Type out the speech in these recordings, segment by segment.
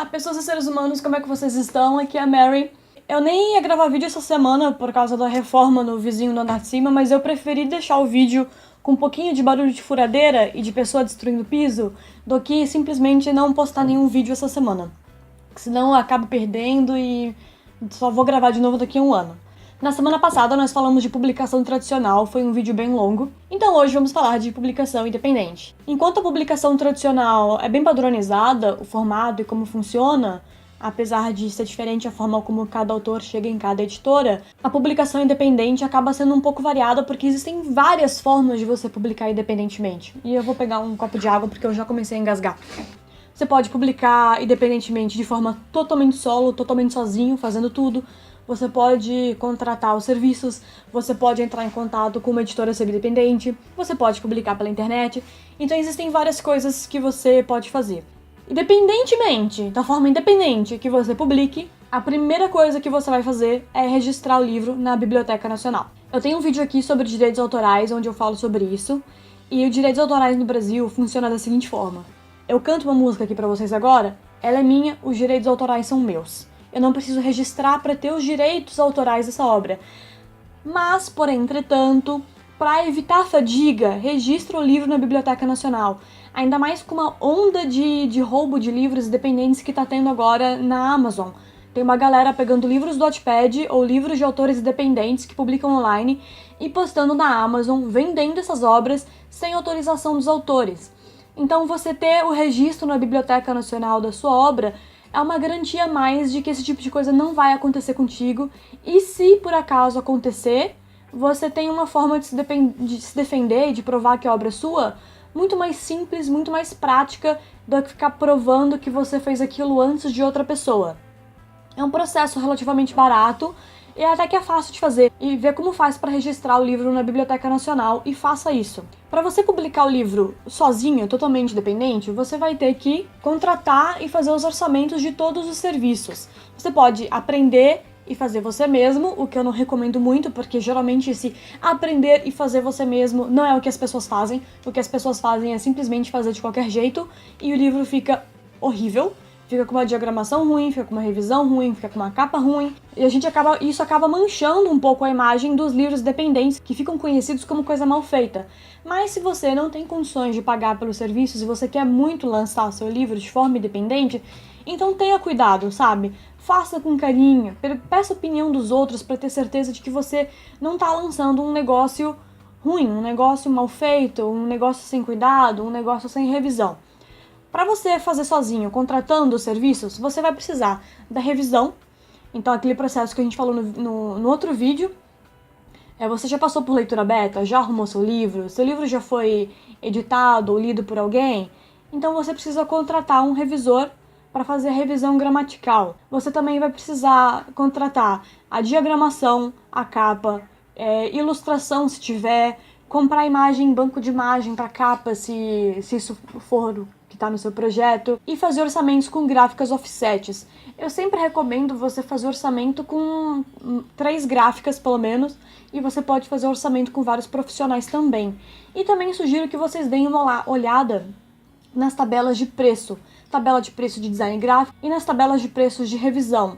Olá, pessoas e seres humanos, como é que vocês estão? Aqui é a Mary. Eu nem ia gravar vídeo essa semana por causa da reforma no vizinho do andar de cima, mas eu preferi deixar o vídeo com um pouquinho de barulho de furadeira e de pessoa destruindo o piso do que simplesmente não postar nenhum vídeo essa semana. Senão eu acabo perdendo e só vou gravar de novo daqui a um ano. Na semana passada nós falamos de publicação tradicional, foi um vídeo bem longo, então hoje vamos falar de publicação independente. Enquanto a publicação tradicional é bem padronizada, o formato e como funciona, apesar de ser diferente a forma como cada autor chega em cada editora, a publicação independente acaba sendo um pouco variada porque existem várias formas de você publicar independentemente. E eu vou pegar um copo de água porque eu já comecei a engasgar. Você pode publicar independentemente de forma totalmente solo, totalmente sozinho, fazendo tudo. Você pode contratar os serviços, você pode entrar em contato com uma editora semi-independente, você pode publicar pela internet. Então existem várias coisas que você pode fazer. Independentemente da forma independente que você publique, a primeira coisa que você vai fazer é registrar o livro na Biblioteca Nacional. Eu tenho um vídeo aqui sobre direitos autorais, onde eu falo sobre isso, e os direitos autorais no Brasil funciona da seguinte forma. Eu canto uma música aqui pra vocês agora, ela é minha, os direitos autorais são meus. Eu não preciso registrar para ter os direitos autorais dessa obra. Mas, porém, entretanto, para evitar fadiga, registra o livro na Biblioteca Nacional. Ainda mais com uma onda de roubo de livros independentes que está tendo agora na Amazon. Tem uma galera pegando livros do Wattpad ou livros de autores independentes que publicam online e postando na Amazon, vendendo essas obras sem autorização dos autores. Então, você ter o registro na Biblioteca Nacional da sua obra é uma garantia a mais de que esse tipo de coisa não vai acontecer contigo, e se por acaso acontecer, você tem uma forma de se defender e de provar que a obra é sua muito mais simples, muito mais prática do que ficar provando que você fez aquilo antes de outra pessoa. É um processo relativamente barato e até que é fácil de fazer, e ver como faz para registrar o livro na Biblioteca Nacional, e faça isso. Para você publicar o livro sozinho, totalmente independente, você vai ter que contratar e fazer os orçamentos de todos os serviços. Você pode aprender e fazer você mesmo, o que eu não recomendo muito, porque geralmente esse aprender e fazer você mesmo não é o que as pessoas fazem. O que as pessoas fazem é simplesmente fazer de qualquer jeito, e o livro fica horrível. Fica com uma diagramação ruim, fica com uma revisão ruim, fica com uma capa ruim. E isso acaba manchando um pouco a imagem dos livros independentes, que ficam conhecidos como coisa mal feita. Mas se você não tem condições de pagar pelos serviços e você quer muito lançar seu livro de forma independente, então tenha cuidado, sabe? Faça com carinho, peça a opinião dos outros para ter certeza de que você não está lançando um negócio ruim, um negócio mal feito, um negócio sem cuidado, um negócio sem revisão. Para você fazer sozinho, contratando os serviços, você vai precisar da revisão. Então, aquele processo que a gente falou no outro vídeo. Você já passou por leitura beta? Já arrumou seu livro? Seu livro já foi editado ou lido por alguém? Então, você precisa contratar um revisor para fazer a revisão gramatical. Você também vai precisar contratar a diagramação, a capa, ilustração se tiver, comprar imagem em banco de imagem para capa, se isso for o que está no seu projeto, e fazer orçamentos com gráficas offsets. Eu sempre recomendo você fazer orçamento com 3 gráficas, pelo menos, e você pode fazer orçamento com vários profissionais também. E também sugiro que vocês deem uma olhada nas tabelas de preço, tabela de preço de design gráfico e nas tabelas de preços de revisão.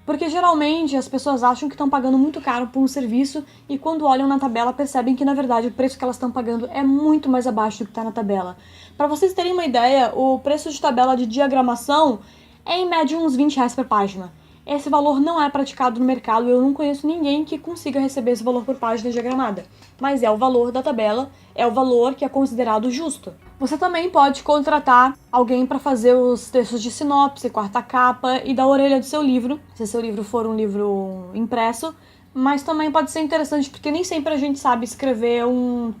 Porque geralmente as pessoas acham que estão pagando muito caro por um serviço e quando olham na tabela percebem que na verdade o preço que elas estão pagando é muito mais abaixo do que está na tabela. Para vocês terem uma ideia, o preço de tabela de diagramação é em média uns R$20 por página. Esse valor não é praticado no mercado e eu não conheço ninguém que consiga receber esse valor por página diagramada. Mas é o valor da tabela, é o valor que é considerado justo. Você também pode contratar alguém para fazer os textos de sinopse, quarta capa e da orelha do seu livro, se seu livro for um livro impresso, mas também pode ser interessante porque nem sempre a gente sabe escrever um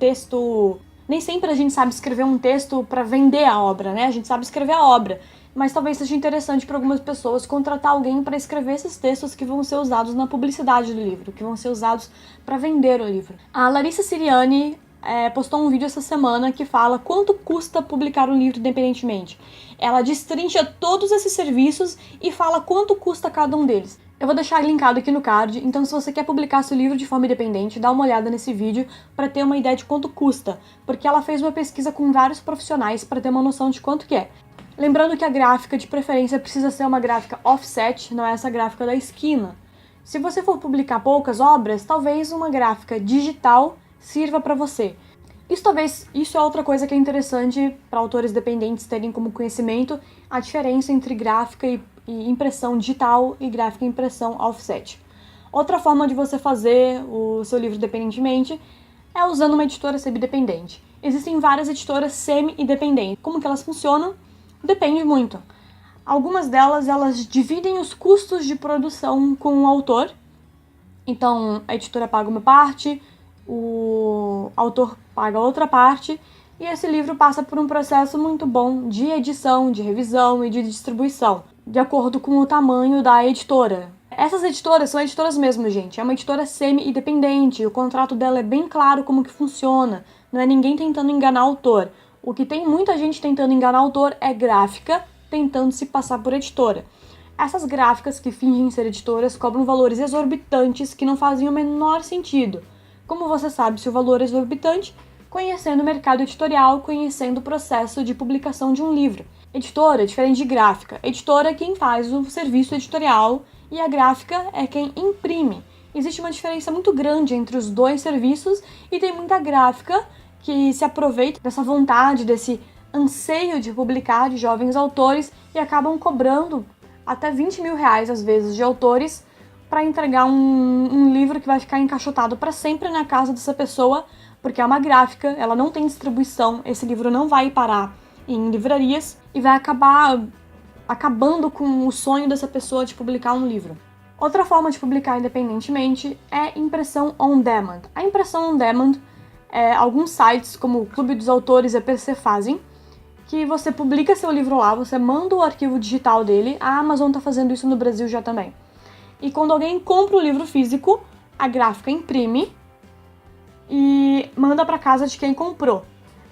texto para vender a obra, né? A gente sabe escrever a obra, mas talvez seja interessante para algumas pessoas contratar alguém para escrever esses textos que vão ser usados na publicidade do livro, que vão ser usados para vender o livro. A Larissa Siriani postou um vídeo essa semana que fala quanto custa publicar um livro independentemente. Ela destrincha todos esses serviços e fala quanto custa cada um deles. Eu vou deixar linkado aqui no card, então se você quer publicar seu livro de forma independente, dá uma olhada nesse vídeo para ter uma ideia de quanto custa, porque ela fez uma pesquisa com vários profissionais para ter uma noção de quanto que é. Lembrando que a gráfica de preferência precisa ser uma gráfica offset, não é essa gráfica da esquina. Se você for publicar poucas obras, talvez uma gráfica digital sirva para você. Isso é outra coisa que é interessante para autores dependentes terem como conhecimento a diferença entre gráfica e impressão digital e gráfica e impressão offset. Outra forma de você fazer o seu livro independentemente é usando uma editora semi-independente. Existem várias editoras semi-independentes. Como que elas funcionam? Depende muito. Algumas delas, elas dividem os custos de produção com o autor. Então, a editora paga uma parte, o autor paga outra parte, e esse livro passa por um processo muito bom de edição, de revisão e de distribuição, de acordo com o tamanho da editora. Essas editoras são editoras mesmo, gente. É uma editora semi-independente, o contrato dela é bem claro como que funciona, não é ninguém tentando enganar o autor. O que tem muita gente tentando enganar o autor é gráfica, tentando se passar por editora. Essas gráficas que fingem ser editoras cobram valores exorbitantes que não fazem o menor sentido. Como você sabe se o valor é exorbitante? Conhecendo o mercado editorial, conhecendo o processo de publicação de um livro. Editora é diferente de gráfica. Editora é quem faz o serviço editorial e a gráfica é quem imprime. Existe uma diferença muito grande entre os dois serviços e tem muita gráfica que se aproveita dessa vontade, desse anseio de publicar de jovens autores e acabam cobrando até 20 mil reais, às vezes, de autores para entregar um livro que vai ficar encaixotado para sempre na casa dessa pessoa, porque é uma gráfica, ela não tem distribuição, esse livro não vai parar em livrarias e vai acabar acabando com o sonho dessa pessoa de publicar um livro. Outra forma de publicar independentemente é impressão on demand. A impressão on demand alguns sites, como o Clube dos Autores e a PC fazem, que você publica seu livro lá, você manda o arquivo digital dele, a Amazon está fazendo isso no Brasil já também. E quando alguém compra o livro físico, a gráfica imprime e manda para casa de quem comprou.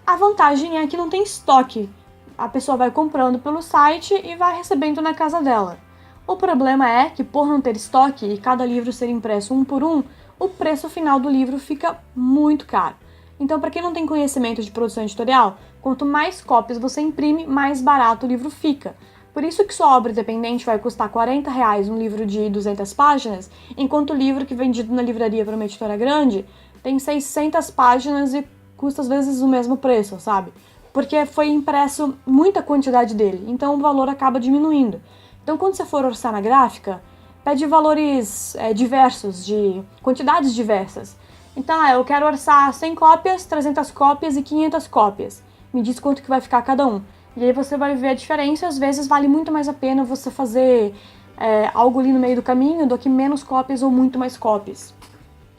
A vantagem é que não tem estoque. A pessoa vai comprando pelo site e vai recebendo na casa dela. O problema é que, por não ter estoque e cada livro ser impresso um por um, o preço final do livro fica muito caro. Então, para quem não tem conhecimento de produção editorial, quanto mais cópias você imprime, mais barato o livro fica. Por isso que sua obra independente vai custar R$40 um livro de 200 páginas, enquanto o livro que é vendido na livraria para uma editora grande tem 600 páginas e custa às vezes o mesmo preço, sabe? Porque foi impresso muita quantidade dele, então o valor acaba diminuindo. Então, quando você for orçar na gráfica, pede valores diversos, de quantidades diversas. Então, eu quero orçar 100 cópias, 300 cópias e 500 cópias. Me diz quanto que vai ficar cada um. E aí você vai ver a diferença e às vezes vale muito mais a pena você fazer algo ali no meio do caminho do que menos cópias ou muito mais cópias.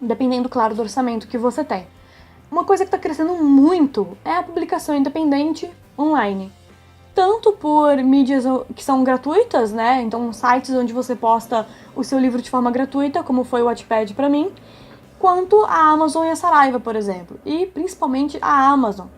Dependendo, claro, do orçamento que você tem. Uma coisa que está crescendo muito é a publicação independente online. Tanto por mídias que são gratuitas, né? Então, sites onde você posta o seu livro de forma gratuita, como foi o Wattpad para mim, quanto a Amazon e a Saraiva, por exemplo. E principalmente a Amazon.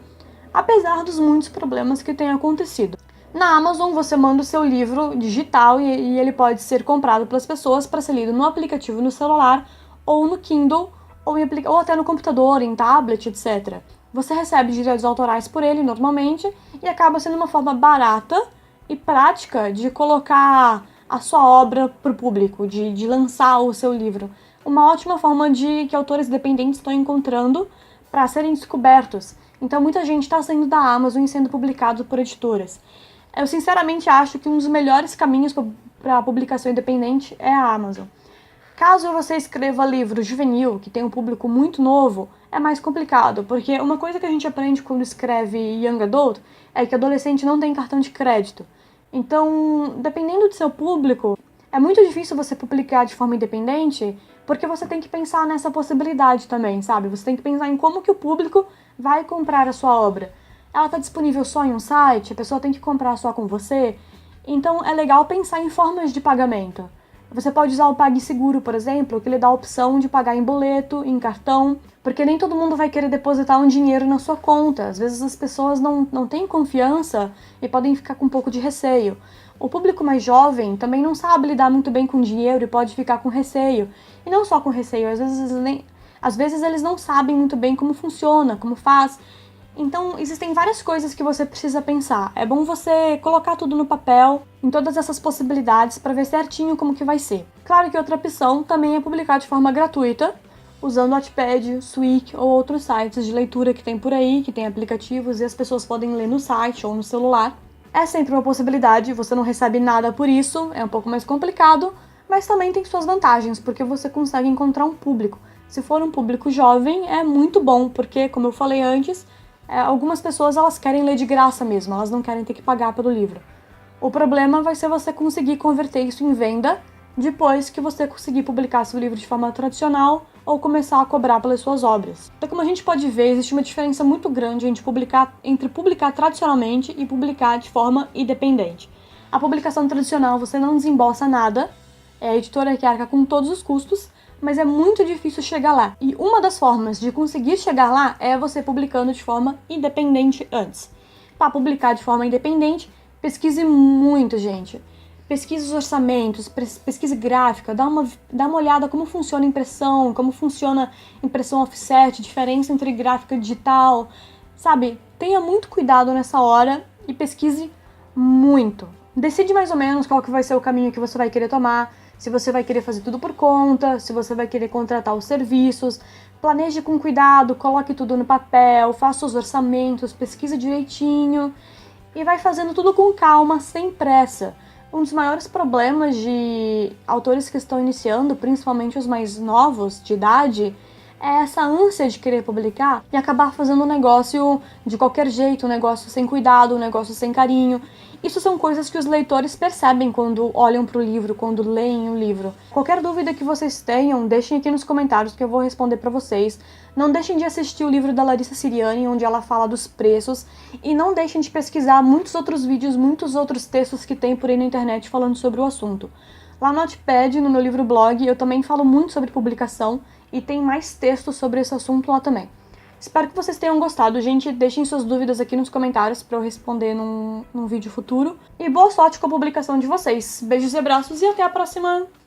Apesar dos muitos problemas que têm acontecido. Na Amazon, você manda o seu livro digital e ele pode ser comprado pelas pessoas para ser lido no aplicativo no celular, ou no Kindle, ou até no computador, em tablet, etc. Você recebe direitos autorais por ele, normalmente, e acaba sendo uma forma barata e prática de colocar a sua obra para o público, de lançar o seu livro. Uma ótima forma que autores independentes estão encontrando para serem descobertos. Então, muita gente está saindo da Amazon e sendo publicado por editoras. Eu, sinceramente, acho que um dos melhores caminhos para a publicação independente é a Amazon. Caso você escreva livro juvenil, que tem um público muito novo, é mais complicado, porque uma coisa que a gente aprende quando escreve Young Adult é que adolescente não tem cartão de crédito. Então, dependendo do seu público, é muito difícil você publicar de forma independente, porque você tem que pensar nessa possibilidade também, sabe? Você tem que pensar em como que o público vai comprar a sua obra. Ela está disponível só em um site? A pessoa tem que comprar só com você? Então, é legal pensar em formas de pagamento. Você pode usar o PagSeguro, por exemplo, que lhe dá a opção de pagar em boleto, em cartão, porque nem todo mundo vai querer depositar um dinheiro na sua conta. Às vezes as pessoas não têm confiança e podem ficar com um pouco de receio. O público mais jovem também não sabe lidar muito bem com dinheiro e pode ficar com receio. E não só com receio, às vezes eles não sabem muito bem como funciona, como faz. Então, existem várias coisas que você precisa pensar. É bom você colocar tudo no papel, em todas essas possibilidades, para ver certinho como que vai ser. Claro que outra opção também é publicar de forma gratuita, usando o Wattpad, Swig ou outros sites de leitura que tem por aí, que tem aplicativos e as pessoas podem ler no site ou no celular. É sempre uma possibilidade, você não recebe nada por isso, é um pouco mais complicado, mas também tem suas vantagens, porque você consegue encontrar um público. Se for um público jovem, é muito bom, porque, como eu falei antes, algumas pessoas elas querem ler de graça mesmo, elas não querem ter que pagar pelo livro. O problema vai ser você conseguir converter isso em venda depois que você conseguir publicar seu livro de forma tradicional ou começar a cobrar pelas suas obras. Então, como a gente pode ver, existe uma diferença muito grande entre publicar tradicionalmente e publicar de forma independente. A publicação tradicional você não desembolsa nada, é a editora que arca com todos os custos, mas é muito difícil chegar lá. E uma das formas de conseguir chegar lá é você publicando de forma independente antes. Para publicar de forma independente, pesquise muito, gente. Pesquise os orçamentos, pesquise gráfica, dá uma olhada como funciona a impressão, como funciona impressão offset, diferença entre gráfica e digital, sabe? Tenha muito cuidado nessa hora e pesquise muito. Decide mais ou menos qual que vai ser o caminho que você vai querer tomar, se você vai querer fazer tudo por conta, se você vai querer contratar os serviços, planeje com cuidado, coloque tudo no papel, faça os orçamentos, pesquise direitinho e vai fazendo tudo com calma, sem pressa. Um dos maiores problemas de autores que estão iniciando, principalmente os mais novos de idade, é essa ânsia de querer publicar e acabar fazendo um negócio de qualquer jeito, um negócio sem cuidado, um negócio sem carinho. Isso são coisas que os leitores percebem quando olham para o livro, quando leem o livro. Qualquer dúvida que vocês tenham, deixem aqui nos comentários que eu vou responder para vocês. Não deixem de assistir o livro da Larissa Siriani, onde ela fala dos preços, e não deixem de pesquisar muitos outros vídeos, muitos outros textos que tem por aí na internet falando sobre o assunto. Lá no Wattpad, no meu livro blog, eu também falo muito sobre publicação e tem mais textos sobre esse assunto lá também. Espero que vocês tenham gostado, gente. Deixem suas dúvidas aqui nos comentários para eu responder num vídeo futuro. E boa sorte com a publicação de vocês. Beijos e abraços e até a próxima!